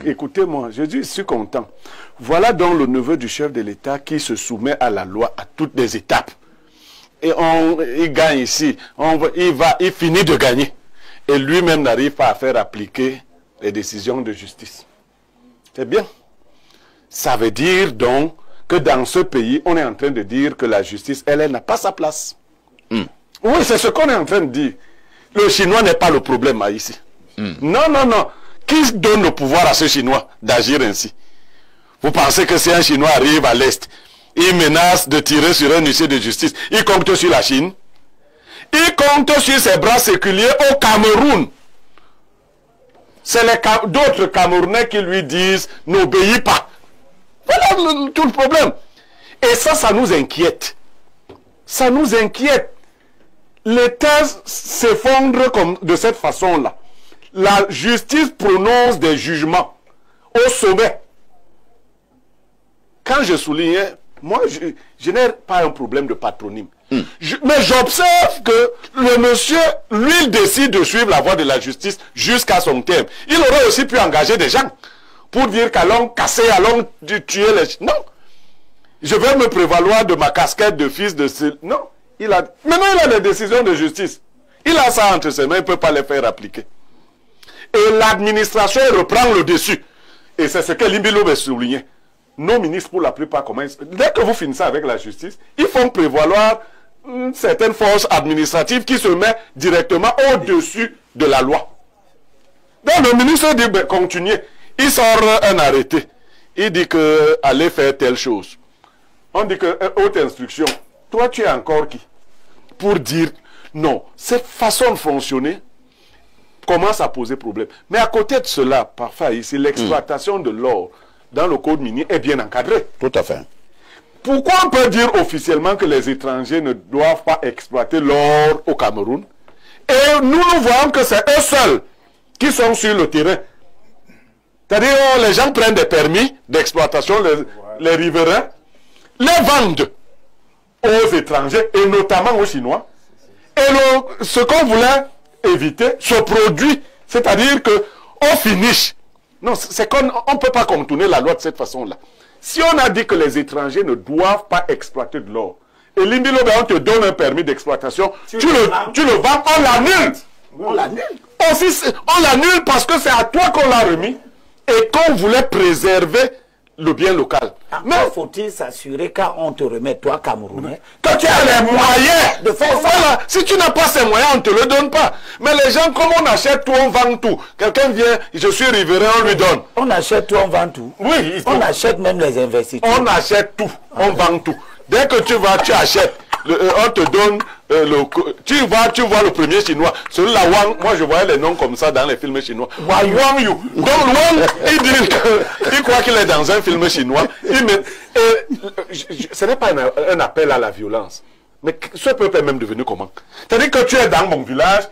écoutez-moi, je dis, je suis content. Voilà donc le neveu du chef de l'État qui se soumet à la loi à toutes les étapes. Et il gagne ici, il finit de gagner. Et lui-même n'arrive pas à faire appliquer les décisions de justice. C'est bien. Ça veut dire donc que dans ce pays, on est en train de dire que la justice, elle n'a pas sa place. Oui, c'est ce qu'on est en train de dire. Le Chinois n'est pas le problème ici. Non, non, non. Qui donne le pouvoir à ce Chinois d'agir ainsi? Vous pensez que si un Chinois arrive à l'Est, il menace de tirer sur un huissier de justice, il compte sur la Chine? Il compte sur ses bras séculiers au Cameroun. C'est d'autres Camerounais qui lui disent « n'obéis pas ». Voilà tout le problème. Et ça nous inquiète. Ça nous inquiète. L'État s'effondre de cette façon-là. La justice prononce des jugements au sommet. Quand je soulignais, moi, je n'ai pas un problème de patronyme. Mais j'observe que le monsieur, lui, il décide de suivre la voie de la justice jusqu'à son terme. Il aurait aussi pu engager des gens pour dire qu'allons casser, allons tuer les... Non. Je vais me prévaloir de ma casquette de fils de... Non. Maintenant, il a des décisions de justice. Il a ça entre ses mains, il ne peut pas les faire appliquer. Et l'administration reprend le dessus. Et c'est ce que Limbilo veut souligner. Nos ministres, pour la plupart, dès que vous finissez avec la justice, ils font prévaloir une certaine force administrative qui se met directement au-dessus de la loi. Donc le ministre dit, ben, continuez. Il sort un arrêté. Il dit que allez faire telle chose. On dit que haute instruction. Toi, tu es encore qui? Pour dire, non, cette façon de fonctionner commence à poser problème. Mais à côté de cela, parfois ici, l'exploitation de l'or dans le code minier est bien encadrée. Tout à fait. Pourquoi on peut dire officiellement que les étrangers ne doivent pas exploiter l'or au Cameroun? Et nous voyons que c'est eux seuls qui sont sur le terrain. C'est-à-dire les gens prennent des permis d'exploitation, les riverains, les vendent aux étrangers et notamment aux Chinois. Et ce qu'on voulait éviter se produit. C'est-à-dire qu'on finish. Non, c'est qu'on ne peut pas contourner la loi de cette façon-là. Si on a dit que les étrangers ne doivent pas exploiter de l'or, et Limbilo, on te donne un permis d'exploitation, tu le vends, on l'annule. On l'annule. On l'annule parce que c'est à toi qu'on l'a remis et qu'on voulait préserver le bien local. Mais faut-il s'assurer quand on te remet, toi, Camerounais, que tu as les moyens de faire ça. Voilà. Si tu n'as pas ces moyens, on ne te le donne pas. Mais les gens, comme on achète tout, on vend tout. Quelqu'un vient, je suis riverain, on lui donne. On achète tout, on vend tout. Oui. On achète même les investitures. On achète tout, on vend tout. Dès que tu vas, tu achètes. On te donne tu vois le premier chinois. Celui-là, Wang, moi je voyais les noms comme ça dans les films chinois. Wang Yu. Donc Wang, il croit qu'il est dans un film chinois. Ce n'est pas un appel à la violence. Mais ce peuple est même devenu comment? C'est-à-dire que tu es dans mon village,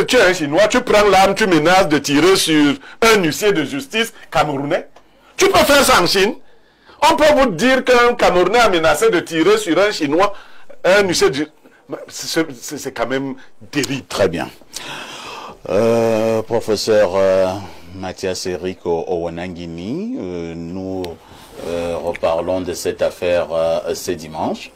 tu es un chinois, tu prends l'arme, tu menaces de tirer sur un huissier de justice camerounais. Tu peux faire ça en Chine. On peut vous dire qu'un Camerounais a menacé de tirer sur un Chinois, un huissier de... C'est quand même terrible. Très bien. Professeur Mathias Eric Owanangini, nous reparlons de cette affaire ce dimanche.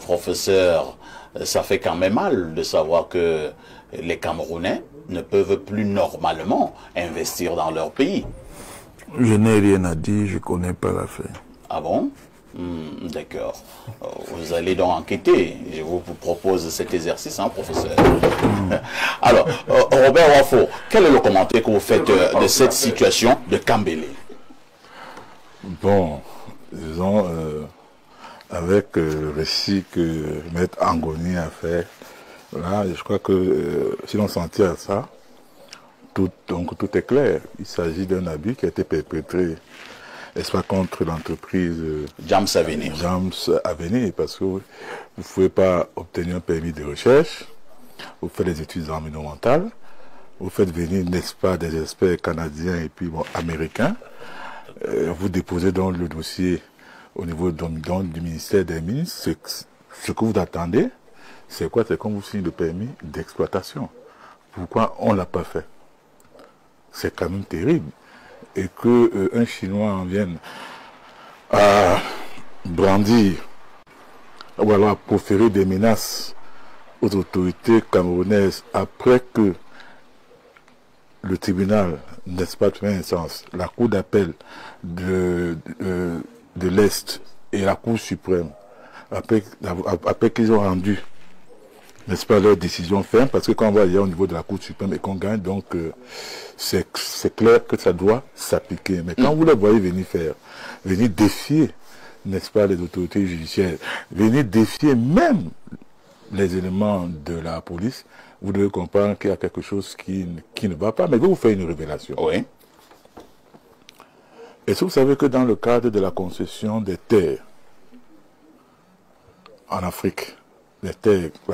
Professeur, ça fait quand même mal de savoir que les Camerounais ne peuvent plus normalement investir dans leur pays. Je n'ai rien à dire, je ne connais pas l'affaire. Ah bon? D'accord. Vous allez donc enquêter. Je vous propose cet exercice, hein, professeur. Alors, Robert Wafo, quel est le commentaire que vous faites de cette situation de Kambélé? Bon, disons, avec le récit que Maître Angoni a fait, là, je crois que si l'on s'en tient à ça, tout est clair. Il s'agit d'un abus qui a été perpétré, n'est-ce pas, contre l'entreprise Jams Avenir. Jams Avenir, parce que vous ne pouvez pas obtenir un permis de recherche, vous faites des études environnementales, vous faites venir, n'est-ce pas, des experts canadiens et puis bon, américains, vous déposez donc le dossier au niveau du ministère des Mines. Ce que vous attendez, c'est quoi? C'est qu'on vous signe le permis d'exploitation. Pourquoi on ne l'a pas fait? C'est quand même terrible. et que un Chinois en vienne à brandir ou alors à proférer des menaces aux autorités camerounaises après que le tribunal, n'est-ce pas, de première instance, la Cour d'appel de l'Est et la Cour suprême, après qu'ils ont rendu, n'est-ce pas, leur décision ferme, parce que quand on va aller au niveau de la Cour suprême et qu'on gagne, donc c'est clair que ça doit s'appliquer. Mais quand vous les voyez venir défier, n'est-ce pas, les autorités judiciaires, venir défier même les éléments de la police, vous devez comprendre qu'il y a quelque chose qui ne va pas. Mais je vais vous faire une révélation. Oui. Est-ce que vous savez que dans le cadre de la concession des terres en Afrique, la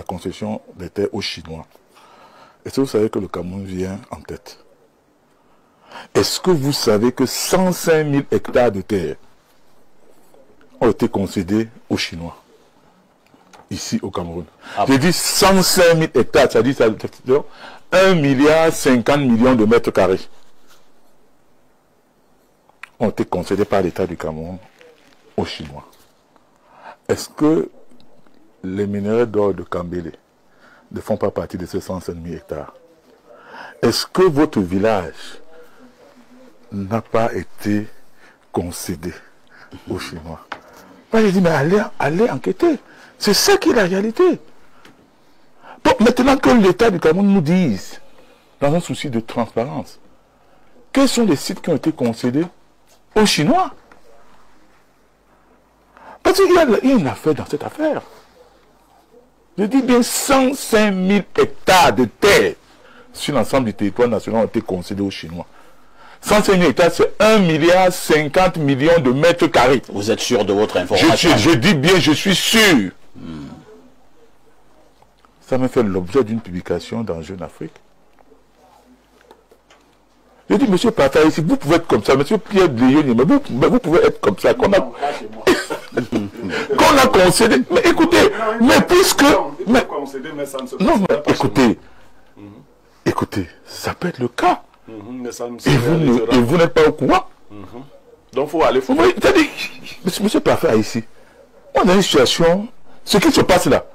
concession des terres aux Chinois, est-ce que vous savez que le Cameroun vient en tête? Est-ce que vous savez que 105 000 hectares de terre ont été concédés aux Chinois, ici au Cameroun? J'ai dit 105 000 hectares, ça dit 1,50 milliard de mètres carrés ont été concédés par l'État du Cameroun aux Chinois. Est-ce que les minerais d'or de Kambélé ne font pas partie de ces 105 000 hectares? Est-ce que votre village n'a pas été concédé aux Chinois? Moi, j'ai dit, mais allez enquêter. C'est ça qui est la réalité. Donc, maintenant que l'État du Cameroun nous dise, dans un souci de transparence, quels sont les sites qui ont été concédés aux Chinois? Parce qu'il y a une affaire dans cette affaire. Je dis bien 105 000 hectares de terre sur l'ensemble du territoire national ont été concédés aux Chinois. 105 000 hectares, c'est 1,50 milliard de mètres carrés. Vous êtes sûr de votre information? Je dis bien, je suis sûr. Ça m'a fait l'objet d'une publication dans Jeune Afrique. Je dis, monsieur Pata, ici, vous pouvez être comme ça, monsieur Pierre Léoni, mais vous pouvez être comme ça, qu'on a concédé. Mais écoutez, mais puisque... Mais, non, mais écoutez, ça peut être le cas. Et vous n'êtes pas au courant. Donc, il faut aller... C'est-à-dire, monsieur Pata, ici, on a une situation, ce qui se passe là.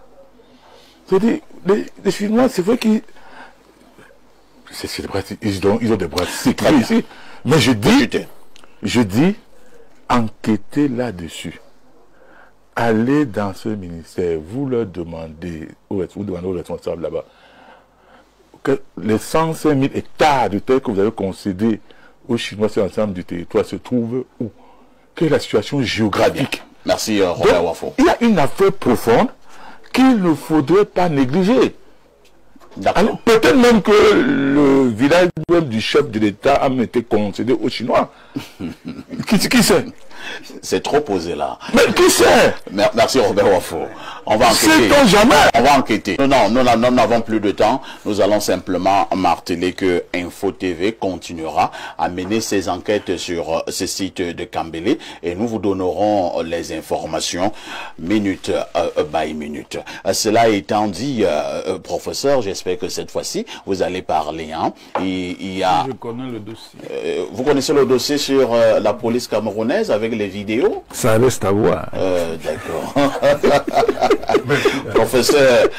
C'est-à-dire, les Chinois, c'est vrai qu'ils... Ils ont des bras sécurés ici. Mais je dis, enquêtez là-dessus. Allez dans ce ministère, vous leur demandez, vous demandez aux responsables là-bas, que les 105 000 hectares de terre que vous avez concédés aux Chinois sur l'ensemble du territoire se trouvent où? Quelle est la situation géographique? Merci Robert Wafo. Il y a une affaire profonde qu'il ne faudrait pas négliger. Peut-être même que le village même du chef de l'État a même été concédé aux Chinois. Qui sait? C'est trop posé là. Mais qui sait? Merci Robert Wafo. On va enquêter. Sait-on jamais? On va enquêter. Non, nous n'avons plus de temps. Nous allons simplement marteler que Info TV continuera à mener ses enquêtes sur ce site de Kambélé et nous vous donnerons les informations minute by minute. Cela étant dit, professeur, j'espère que cette fois-ci vous allez parler. Hein. Je connais le dossier. Vous connaissez le dossier sur la police camerounaise avec les vidéos? Ça reste à voir. D'accord. Professeur,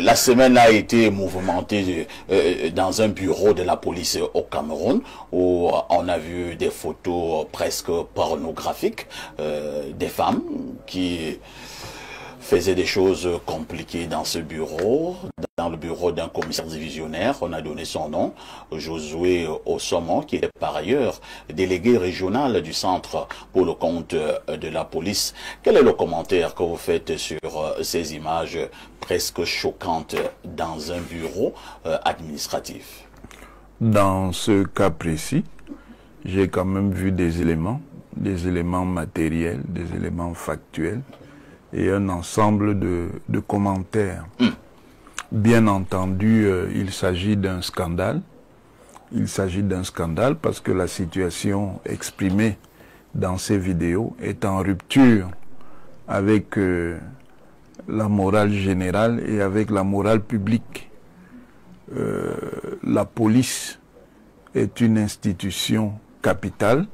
la semaine a été mouvementée dans un bureau de la police au Cameroun où on a vu des photos presque pornographiques des femmes qui faisait des choses compliquées dans ce bureau, dans le bureau d'un commissaire divisionnaire. On a donné son nom, Josué Osomon, qui est par ailleurs délégué régional du centre pour le compte de la police. Quel est le commentaire que vous faites sur ces images presque choquantes dans un bureau administratif? Dans ce cas précis, j'ai quand même vu des éléments matériels, des éléments factuels, et un ensemble de commentaires. Bien entendu, il s'agit d'un scandale. Il s'agit d'un scandale parce que la situation exprimée dans ces vidéos est en rupture avec la morale générale et avec la morale publique. La police est une institution capitale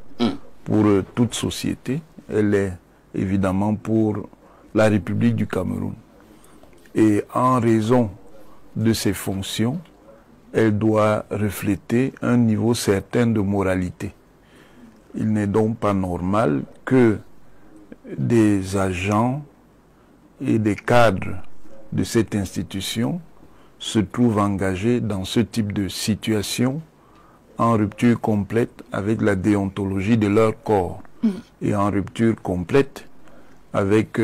pour toute société. Elle est évidemment pour la République du Cameroun. Et en raison de ses fonctions, elle doit refléter un niveau certain de moralité. Il n'est donc pas normal que des agents et des cadres de cette institution se trouvent engagés dans ce type de situation en rupture complète avec la déontologie de leur corps et en rupture complète avec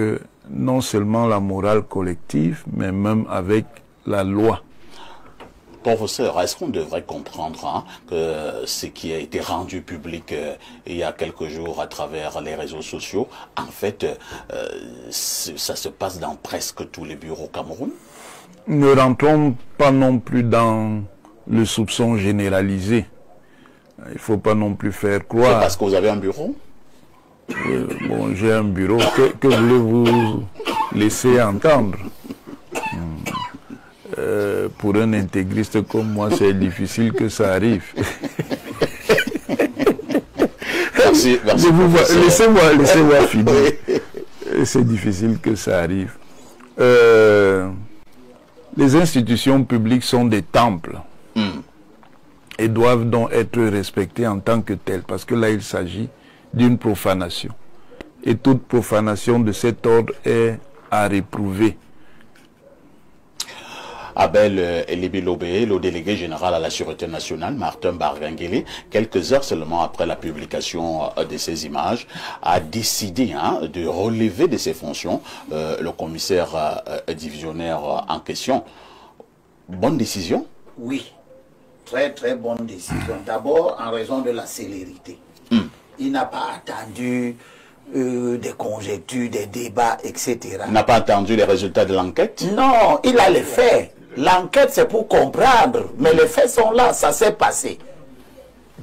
non seulement la morale collective, mais même avec la loi. Professeur, est-ce qu'on devrait comprendre que ce qui a été rendu public il y a quelques jours à travers les réseaux sociaux, en fait, ça se passe dans presque tous les bureaux au Cameroun? Ne rentrons pas non plus dans le soupçon généralisé. Il ne faut pas non plus faire croire... C'est parce que vous avez un bureau? Bon, j'ai un bureau. Que voulez-vous laisser entendre? Pour un intégriste comme moi, c'est difficile que ça arrive. Merci. Laissez-moi finir. C'est difficile que ça arrive. Les institutions publiques sont des temples et doivent donc être respectées en tant que telles, parce que là, il s'agit d'une profanation. Et toute profanation de cet ordre est à réprouver. Abel Elibilobé, le délégué général à la Sûreté nationale, Martin Barvengele, quelques heures seulement après la publication de ces images, a décidé de relever de ses fonctions le commissaire divisionnaire en question. Bonne décision? Oui, très très bonne décision. D'abord en raison de la célérité. Il n'a pas attendu des conjectures, des débats, etc. Il n'a pas attendu les résultats de l'enquête? Non, il a les faits. L'enquête, c'est pour comprendre, mais les faits sont là, ça s'est passé.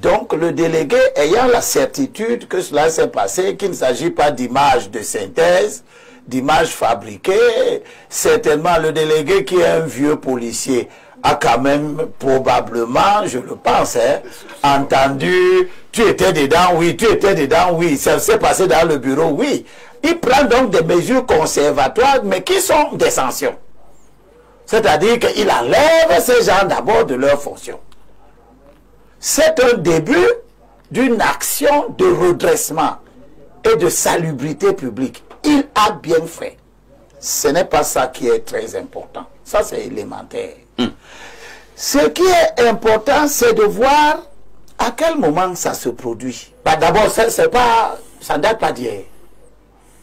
Donc, le délégué, ayant la certitude que cela s'est passé, qu'il ne s'agit pas d'images de synthèse, d'images fabriquées, certainement le délégué qui est un vieux policier a quand même probablement, je le pense, entendu, tu étais dedans, oui, tu étais dedans, oui, ça s'est passé dans le bureau, oui. Il prend donc des mesures conservatoires, mais qui sont des sanctions. C'est-à-dire qu'il enlève ces gens d'abord de leur fonction. C'est un début d'une action de redressement et de salubrité publique. Il a bien fait. Ce n'est pas ça qui est très important. Ça, c'est élémentaire. Ce qui est important, c'est de voir à quel moment ça se produit. Bah, d'abord, ça ne date pas d'hier.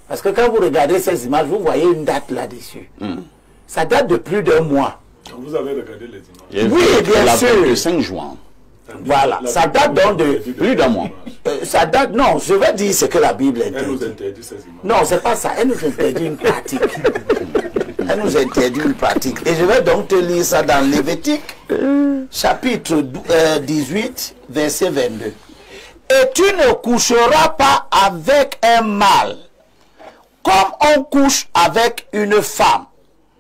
Parce que quand vous regardez ces images, vous voyez une date là-dessus. Ça date de plus d'un mois. Vous avez regardé les images? Oui, bien sûr. Le 5 juin. Voilà, ça date donc de plus d'un mois. Ça date, non, je vais dire ce que la Bible interdit. Elle nous interdit ces images. Non, c'est pas ça, elle nous interdit une pratique. Elle nous interdit une pratique. Et je vais donc te lire ça dans Lévitique, chapitre 18, verset 22. Et tu ne coucheras pas avec un mâle, comme on couche avec une femme.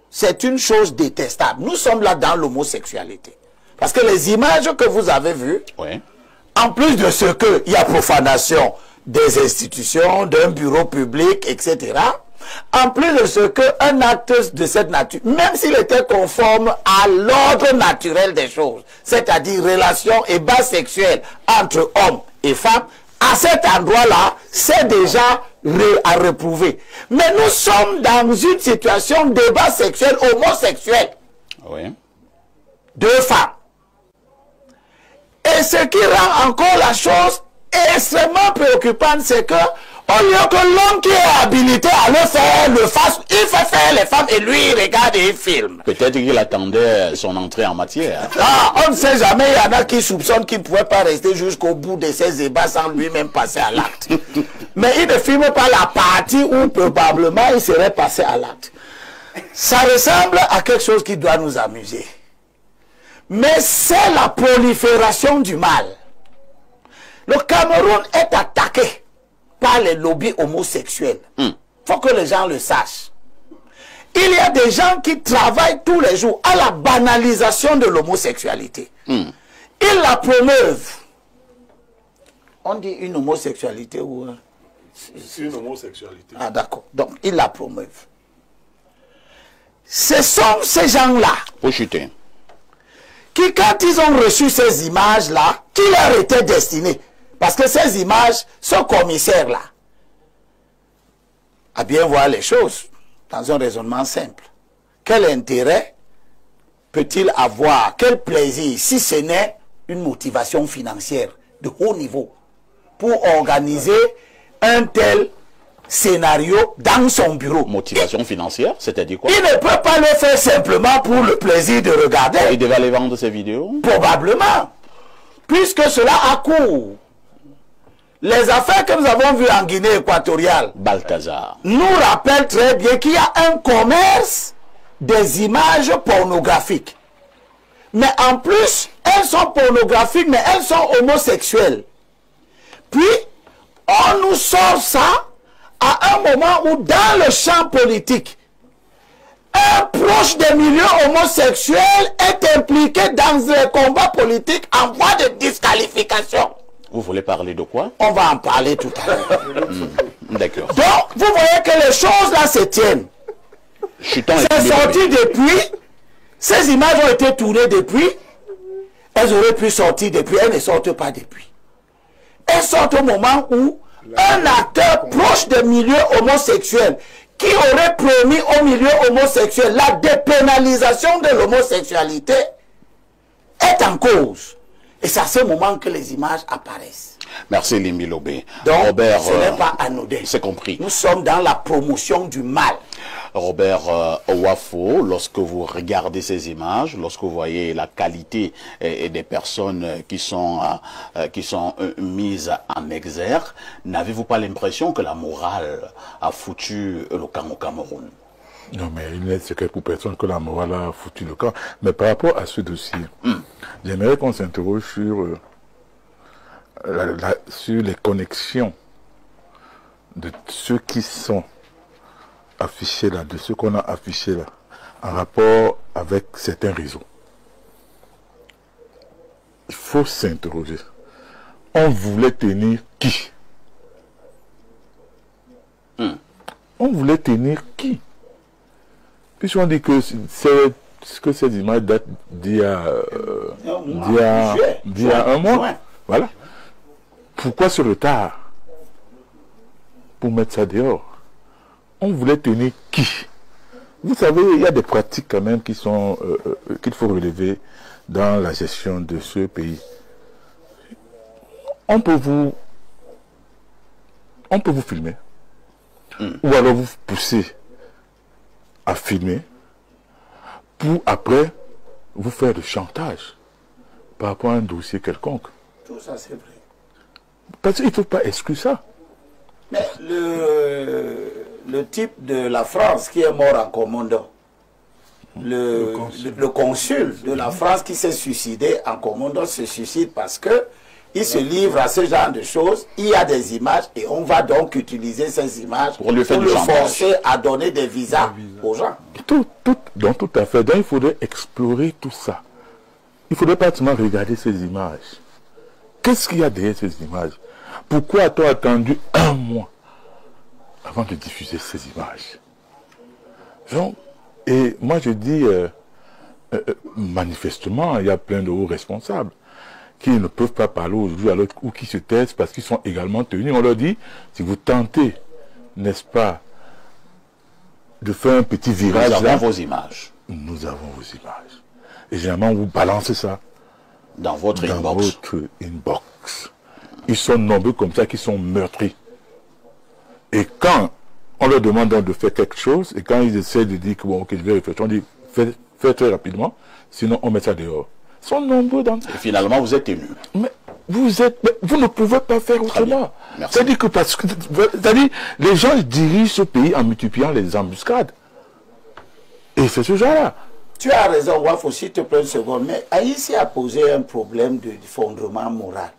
C'est une chose détestable. Nous sommes là dans l'homosexualité. Parce que les images que vous avez vues, Oui. en plus de ce qu'il y a profanation des institutions, d'un bureau public, etc., en plus de ce qu'un acte de cette nature, même s'il était conforme à l'ordre naturel des choses, c'est-à-dire relations et bas sexuels entre hommes et femmes, à cet endroit-là, c'est déjà à reprouver. Mais nous sommes dans une situation de débat sexuel homosexuel. Oui. Deux femmes. Et ce qui rend encore la chose extrêmement préoccupante, c'est que au lieu que l'homme qui est habilité à le faire, le fasse, il fait faire les femmes et lui, il regarde et il filme. Peut-être qu'il attendait son entrée en matière. Ah, on ne sait jamais, il y en a qui soupçonnent qu'il ne pouvait pas rester jusqu'au bout de ses ébats sans lui-même passer à l'acte. Mais il ne filme pas la partie où probablement il serait passé à l'acte. Ça ressemble à quelque chose qui doit nous amuser. Mais c'est la prolifération du mal. Le Cameroun est attaqué par les lobbies homosexuels. Il faut que les gens le sachent. Il y a des gens qui travaillent tous les jours à la banalisation de l'homosexualité. Ils la promeuvent. On dit une homosexualité ou... C'est une homosexualité. Ah d'accord. Donc, ils la promeuvent. Ce sont ces gens-là qui, quand ils ont reçu ces images-là, qui leur étaient destinées, parce que ces images, ce commissaire-là, à bien voir les choses dans un raisonnement simple. Quel intérêt peut-il avoir, quel plaisir, si ce n'est une motivation financière de haut niveau pour organiser un tel scénario dans son bureau? Motivation financière, c'est-à-dire quoi? Il ne peut pas le faire simplement pour le plaisir de regarder. Il devait aller vendre ses vidéos? Probablement. Puisque cela a cours. Les affaires que nous avons vues en Guinée équatoriale Balthazar nous rappellent très bien qu'il y a un commerce des images pornographiques. Mais en plus, elles sont pornographiques, mais elles sont homosexuelles. Puis, on nous sort ça à un moment où dans le champ politique, un proche des milieux homosexuels est impliqué dans un combat politique en voie de disqualification. Vous voulez parler de quoi? On va en parler tout à l'heure. D'accord. Donc, vous voyez que les choses là se tiennent. C'est sorti depuis. Ces images ont été tournées depuis. Elles auraient pu sortir depuis. Elles ne sortent pas depuis. Elles sortent au moment où un acteur proche des milieux homosexuels qui aurait promis au milieu homosexuel la dépénalisation de l'homosexualité est en cause. Et c'est à ce moment que les images apparaissent. Merci Limbi Lobé. Donc, Robert, ce n'est pas anodin. c'est compris. Nous sommes dans la promotion du mal. Robert Owafo, lorsque vous regardez ces images, lorsque vous voyez la qualité et des personnes qui sont mises en exergue, n'avez-vous pas l'impression que la morale a foutu le camp au Cameroun? Non, mais il n'est secret pour personne que la morale a foutu le camp. Mais par rapport à ce dossier, j'aimerais qu'on s'interroge sur les connexions de ceux qui sont affichés là, de ceux qu'on a affichés là, en rapport avec certains réseaux. Il faut s'interroger. On voulait tenir qui? On voulait tenir qui? Puisqu'on dit que ces images datent d'il y a un mois. Voilà. Pourquoi ce retard pour mettre ça dehors? On voulait tenir qui? Vous savez, il y a des pratiques quand même qui sont qu'il faut relever dans la gestion de ce pays. On peut vous filmer. Ou alors vous pousser à filmer pour après vous faire du chantage par rapport à un dossier quelconque. Tout ça c'est vrai. Parce qu'il ne faut pas exclure ça. Mais le type de la France qui est mort en commandant, le consul de la France qui s'est suicidé en commandant se suicide parce que il se livre à ce genre de choses, il y a des images et on va donc utiliser ces images pour le forcer à donner des visas aux gens. Tout à fait. Donc il faudrait explorer tout ça. Il ne faudrait pas seulement regarder ces images. Qu'est-ce qu'il y a derrière ces images? Pourquoi a-t-on attendu un mois avant de diffuser ces images? Donc, et moi je dis, manifestement, il y a plein de hauts responsables qui ne peuvent pas parler aujourd'hui ou qui se taisent parce qu'ils sont également tenus. On leur dit, si vous tentez, n'est-ce pas, de faire un petit virage. Nous avons vos images. Nous avons vos images. Et généralement, vous balancez ça dans votre inbox. Ils sont nombreux comme ça qui sont meurtris. Et quand on leur demande de faire quelque chose, et quand ils essaient de dire que bon, ok, je vais réfléchir, on dit fais très rapidement, sinon on met ça dehors. Ils sont nombreux dans... Et finalement, vous êtes tenus. Mais vous ne pouvez pas faire autrement. C'est-à-dire que les gens dirigent ce pays en multipliant les embuscades. Et c'est ce genre-là. Tu as raison, Waf, aussi te prendre une seconde, mais Haïti a posé un problème de fondement moral.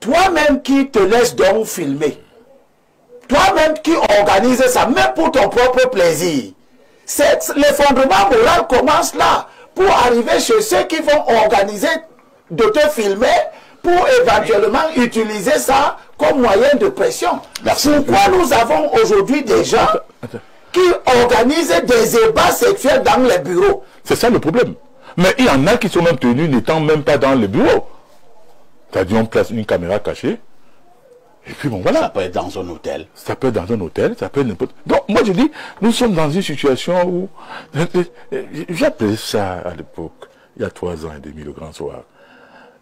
Toi-même qui te laisses donc filmer, toi-même qui organise ça, même pour ton propre plaisir, l'effondrement moral commence là, pour arriver chez ceux qui vont organiser de te filmer pour éventuellement utiliser ça comme moyen de pression. Pourquoi nous avons aujourd'hui des gens qui organisent des ébats sexuels dans les bureaux? C'est ça le problème. Mais il y en a qui sont même tenus n'étant même pas dans le bureau. C'est-à-dire on place une caméra cachée. Et puis bon voilà. Ça peut être dans un hôtel. Ça peut être dans un hôtel, ça peut être n'importe. Donc moi je dis, nous sommes dans une situation où j'appelais ça à l'époque, il y a 3 ans et demi, le grand soir.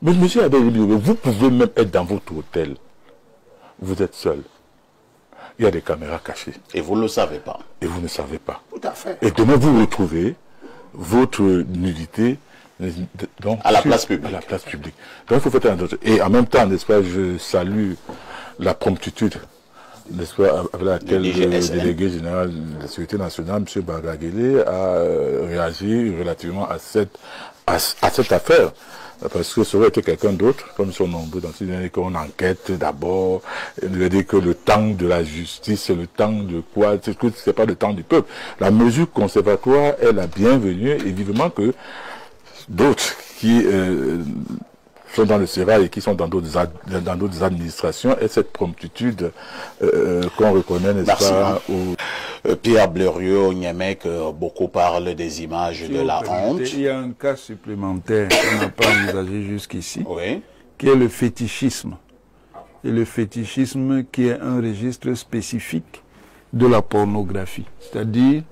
Mais monsieur Abel, vous pouvez même être dans votre hôtel. Vous êtes seul. Il y a des caméras cachées. Et vous ne le savez pas. Et vous ne savez pas. Tout à fait. Et demain vous retrouvez votre nudité donc, à la place publique. À la place publique. Donc il faut faire attention. Et en même temps, n'est-ce pas, je salue la promptitude, n'est-ce pas, avec laquelle le délégué général de la Sécurité nationale, M. Bagaguélé, a réagi relativement à cette affaire. Parce que ça aurait été quelqu'un d'autre, comme son nombreux dans ces années, qu'on enquête d'abord, il dit que le temps de la justice, c'est le temps de quoi, c'est pas le temps du peuple. La mesure conservatoire est la bienvenue, et vivement que d'autres qui sont dans le sérail et qui sont dans d'autres administrations et cette promptitude qu'on reconnaît, n'est-ce pas, Pierre Blériot, Niamey, beaucoup parlent des images de la honte. Il y a un cas supplémentaire qu'on n'a pas envisagé jusqu'ici, oui, qui est le fétichisme. Et le fétichisme qui est un registre spécifique de la pornographie. C'est-à-dire,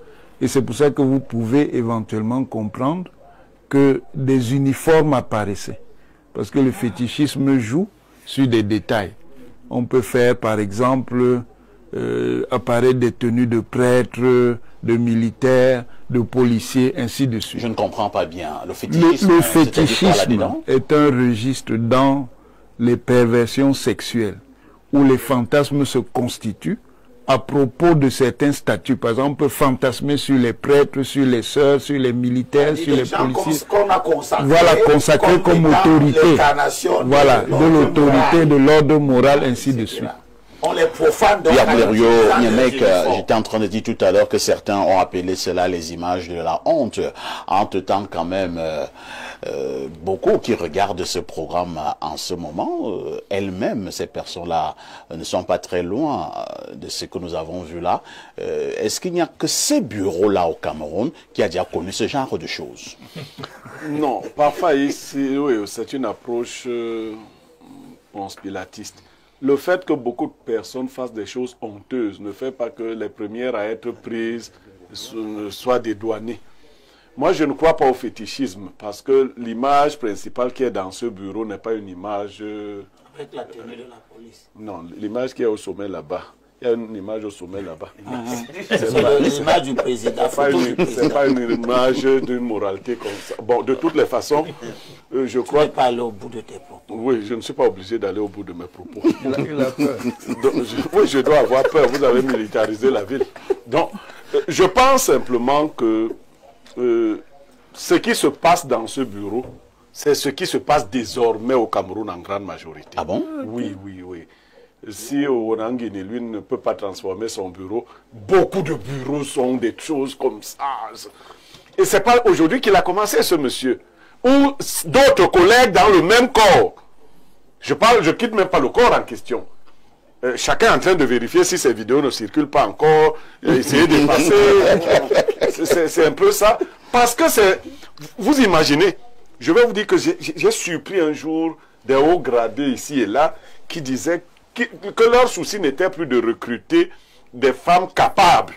et c'est pour ça que vous pouvez éventuellement comprendre que des uniformes apparaissaient. Parce que le fétichisme joue sur des détails. On peut faire, par exemple, apparaître des tenues de prêtres, de militaires, de policiers, ainsi de suite. Je ne comprends pas bien. Le fétichisme, le fétichisme est un registre dans les perversions sexuelles, où les fantasmes se constituent à propos de certains statuts. Par exemple, on peut fantasmer sur les prêtres, sur les sœurs, sur les militaires, sur les policiers. Voilà, consacrés comme autorité. Voilà, de l'autorité, de l'ordre moral, ainsi de suite. On les profane. Pierre Blériot, j'étais en train de dire tout à l'heure que certains ont appelé cela les images de la honte. Entre-temps, quand même, beaucoup qui regardent ce programme en ce moment, elles-mêmes, ces personnes-là, ne sont pas très loin de ce que nous avons vu là. Est-ce qu'il n'y a que ces bureaux-là au Cameroun qui a déjà connu ce genre de choses? Non, parfois ici, oui, c'est une approche conspiratiste. Le fait que beaucoup de personnes fassent des choses honteuses ne fait pas que les premières à être prises soient dédouanées. Moi, je ne crois pas au fétichisme parce que l'image principale qui est dans ce bureau n'est pas une image... Avec la tenue de la police. Non, l'image qui est au sommet là-bas. Il y a une image au sommet là-bas. C'est l'image du président. C'est pas une image d'une moralité comme ça. Bon, de toutes les façons, je crois... Tu n'es pas allé au bout de tes propos. Oui, je ne suis pas obligé d'aller au bout de mes propos. Il a peur. Donc, oui, je dois avoir peur. Vous avez militarisé la ville. Donc, je pense simplement que ce qui se passe dans ce bureau, c'est ce qui se passe désormais au Cameroun en grande majorité. Ah bon? Oui, oui, oui. Si Onangini, lui, ne peut pas transformer son bureau, beaucoup de bureaux sont des choses comme ça. Et c'est pas aujourd'hui qu'il a commencé, ce monsieur. Ou d'autres collègues dans le même corps. Je quitte même pas le corps en question. Chacun est en train de vérifier si ces vidéos ne circulent pas encore, essayer de passer. C'est un peu ça. Parce que c'est... Vous imaginez, je vais vous dire que j'ai surpris un jour des hauts gradés ici et là qui disaient que leur souci n'était plus de recruter des femmes capables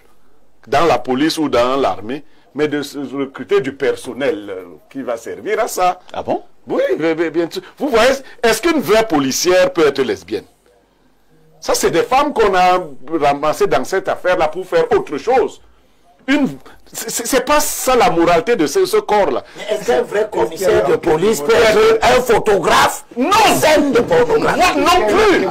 dans la police ou dans l'armée, mais de recruter du personnel qui va servir à ça. Ah bon? Oui, bien sûr. Vous voyez, est-ce qu'une vraie policière peut être lesbienne? Ça, c'est des femmes qu'on a ramassées dans cette affaire-là pour faire autre chose. C'est pas ça la moralité de ce corps-là. Est-ce qu'un vrai commissaire de police peut être un photographe? Non! Scène de pornographie? Non plus!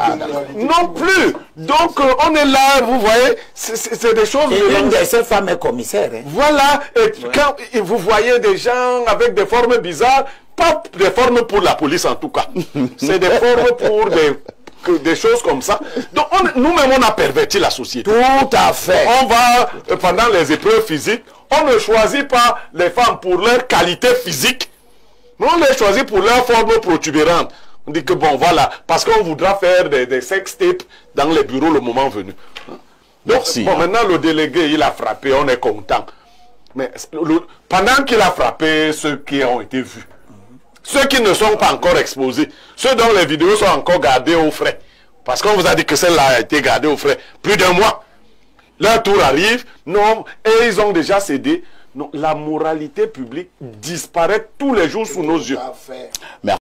Non plus! Donc, on est là, vous voyez, c'est des choses... Et une de ces femmes est commissaire. Hein? Voilà, et quand vous voyez des gens avec des formes bizarres, pas des formes pour la police en tout cas, c'est des formes pour des choses comme ça. Donc nous-mêmes on a perverti la société. Tout à fait. On va, pendant les épreuves physiques, on ne choisit pas les femmes pour leur qualité physique, Mais on les choisit pour leur forme protubérante. On dit que bon, voilà, parce qu'on voudra faire des sex tapes dans les bureaux le moment venu. Donc, Merci. bon, maintenant, le délégué, il a frappé, on est content. Mais pendant qu'il a frappé ceux qui ont été vus, ceux qui ne sont pas encore exposés, ceux dont les vidéos sont encore gardées au frais, parce qu'on vous a dit que celle-là a été gardée au frais plus d'un mois. Leur tour arrive, non, et ils ont déjà cédé. Non, la moralité publique disparaît tous les jours sous nos yeux. Tout à fait. Merci.